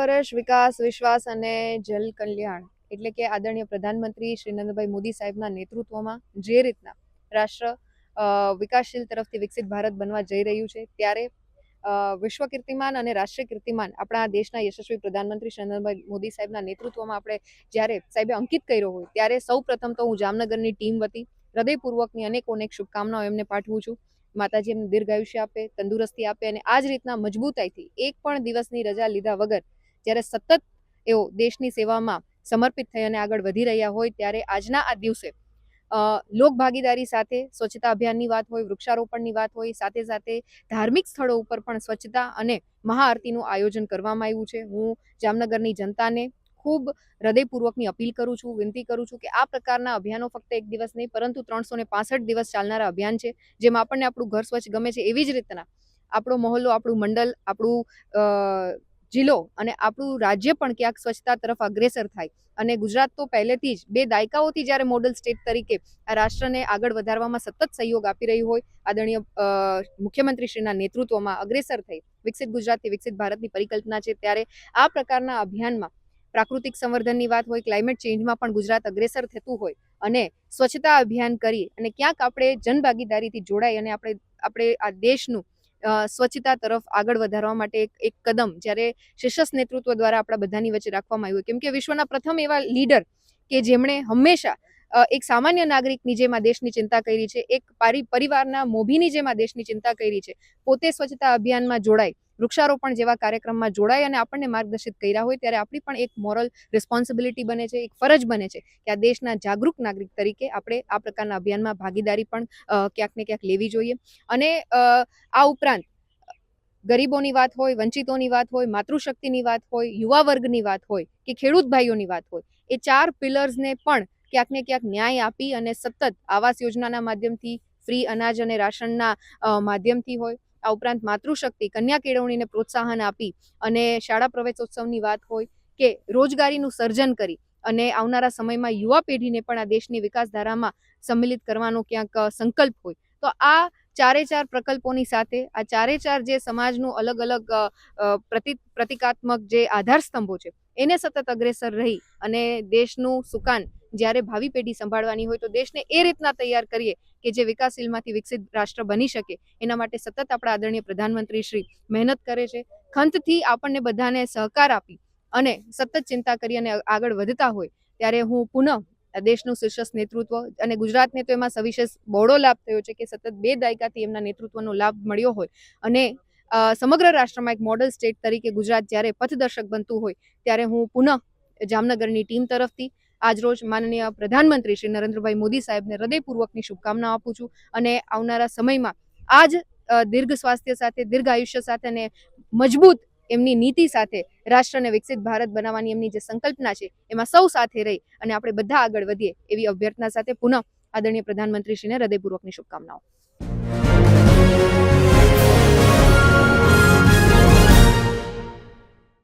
વર્ષ વિકાસ, વિશ્વાસ અને જલ કલ્યાણ એટલે કે આદરણીય પ્રધાનમંત્રી શ્રી નરેન્દ્રભાઈ મોદી સાહેબના નેતૃત્વમાં જે રીતના રાષ્ટ્ર વિકાસશીલ તરફથી વિકસિત ભારત બનવા જઈ રહ્યું છે, ત્યારે વિશ્વ કીર્તિમાન અને રાષ્ટ્રીય કીર્તિમાન આપણા દેશના યશસ્વી પ્રધાનમંત્રી શ્રી નરેન્દ્રભાઈ મોદી સાહેબના નેતૃત્વમાં આપણે જ્યારે સાહેબે અંકિત કર્યો હોય, ત્યારે સૌ પ્રથમ તો હું જામનગરની ટીમ વતી હૃદયપૂર્વકની અનેક શુભકામનાઓ એમને પાઠવું છું. માતાજી એમને દીર્ઘાયુષ્ય આપે, તંદુરસ્તી આપે અને આ જ રીતના મજબૂતાઈથી એક પણ દિવસની રજા લીધા વગર જ્યારે સતત એઓ દેશની સેવામાં સમર્પિત થઈ અને આગળ વધી રહ્યા હોય, ત્યારે આજના આ દિવસે લોક ભાગીદારી સાથે સ્વચ્છતા અભિયાનની વાત હોય, વૃક્ષારોપણની વાત હોય, સાથે સાથે ધાર્મિક સ્થળો ઉપર પણ સ્વચ્છતા અને મહાઆરતીનું આયોજન કરવામાં આવ્યું છે. હું જામનગરની જનતાને ખૂબ હૃદયપૂર્વકની અપીલ કરું છું, વિનંતી કરું છું કે આ પ્રકારના અભિયાનો ફક્ત એક દિવસ નહીં પરંતુ 365 દિવસ ચાલનારા અભિયાન છે, જેમાં આપણને આપણું ઘર સ્વચ્છ ગમે છે એવી જ રીતના આપણો મહોલ્લો, આપણું મંડળ, આપણું જિલ્લો અને આપણું રાજ્ય પણ ક્યાંક સ્વચ્છતા તરફ અગ્રેસર થાય. અને ગુજરાત તો પહેલેથી જ 2 દાયકાઓથી જ્યારે મોડલ સ્ટેટ તરીકે આ રાષ્ટ્રને આગળ વધારવામાં સતત સહયોગ આપી રહ્યું હોય, આદરણીય મુખ્યમંત્રીશ્રીના નેતૃત્વમાં અગ્રેસર થઈ વિકસિત ગુજરાતથી વિકસિત ભારતની પરિકલ્પના છે, ત્યારે આ પ્રકારના અભિયાનમાં પ્રાકૃતિક સંવર્ધનની વાત હોય, ક્લાઇમેટ ચેન્જમાં પણ ગુજરાત અગ્રેસર થતું હોય અને સ્વચ્છતા અભિયાન કરી અને ક્યાંક આપણે જનભાગીદારીથી જોડાઈ અને આપણે આ દેશનું સ્વચ્છતા તરફ આગળ વધારવા માટે એક કદમ જ્યારે શીર્ષસ્થ નેતૃત્વ દ્વારા આપણા બધાની વચ્ચે રાખવામાં આવ્યું, કેમ કે વિશ્વના પ્રથમ એવા લીડર કે જેમણે હંમેશા એક સામાન્ય નાગરિકની જેમ આ દેશની ચિંતા કરી છે, એક પરિવારના મોભીની જેમ આ દેશની ચિંતા કરી છે, પોતે સ્વચ્છતા અભિયાનમાં જોડાય, વૃક્ષારોપણ જેવા કાર્યક્રમમાં જોડાય અને આપણને માર્ગદર્શિત કર્યા હોય, ત્યારે આપણી પણ એક મોરલ રિસ્પોન્સિબિલિટી બને છે, એક ફરજ બને છે કે આ દેશના જાગૃત નાગરિક તરીકે આપણે આ પ્રકારના અભિયાનમાં ભાગીદારી પણ ક્યાંક ને ક્યાંક લેવી જોઈએ. અને આ ઉપરાંત ગરીબોની વાત હોય, વંચિતોની વાત હોય, માતૃશક્તિની વાત હોય, યુવા વર્ગની વાત હોય કે ખેડૂત ભાઈઓની વાત હોય, એ 4 પિલર્સને પણ ક્યાંક ને ક્યાંક ન્યાય આપી અને સતત આવાસ યોજનાના માધ્યમથી, ફ્રી અનાજ અને રાશનના માધ્યમથી હોય, આ ઉપરાંત માતૃશક્તિ, કન્યા કેળવણીને પ્રોત્સાહન આપી અને શાળા પ્રવેશોત્સવની વાત હોય કે રોજગારીનું સર્જન કરી અને આવનારા સમયમાં યુવા પેઢીને પણ આ દેશની વિકાસધારામાં સંમિલિત કરવાનો ક્યાંક સંકલ્પ હોય, તો આ 4 પ્રકલ્પોની સાથે આ 4 જે સમાજનું અલગ અલગ પ્રતિકાત્મક જે આધારસ્તંભો છે એને સતત અગ્રેસર રહી અને દેશનું સુકાન જ્યારે ભાવિ પેઢી સંભાળવાની હોય, તો દેશને એ રીતના તૈયાર કરીએ કે જે વિકાસશીલમાંથી વિકસિત રાષ્ટ્ર બની શકે. એના માટે સતત આપણા આદરણીય પ્રધાનમંત્રી શ્રી મહેનત કરે છે. ખંતથી આપણને બધાને સહકાર આપી અને સતત ચિંતા કરી અને આગળ વધતા હોય, ત્યારે હું પુનઃ દેશનું શીર્ષસ્થ નેતૃત્વ અને ગુજરાતને તો એમાં સવિશેષ બહોળો લાભ થયો છે કે સતત 2 દાયકાથી એમના નેતૃત્વનો લાભ મળ્યો હોય અને સમગ્ર રાષ્ટ્રમાં એક મોડલ સ્ટેટ તરીકે ગુજરાત જ્યારે પથદર્શક બનતું હોય, ત્યારે હું પુનઃ જામનગરની ટીમ તરફથી આજરોજ માનનીય પ્રધાનમંત્રી શ્રી નરેન્દ્રભાઈ મોદી સાહેબને હૃદયપૂર્વકની શુભકામના આપું છું અને આવનારા સમયમાં આ જ દીર્ઘ સ્વાસ્થ્ય સાથે, દીર્ઘ આયુષ્ય સાથે અને મજબૂત એમની નીતિ સાથે રાષ્ટ્રને વિકસિત ભારત બનાવવાની એમની જે સંકલ્પના છે, એમાં સૌ સાથે રહી અને આપણે બધા આગળ વધીએ એવી અભ્યર્થના સાથે પુનઃ આદરણીય પ્રધાનમંત્રીશ્રીને હૃદયપૂર્વકની શુભકામનાઓ.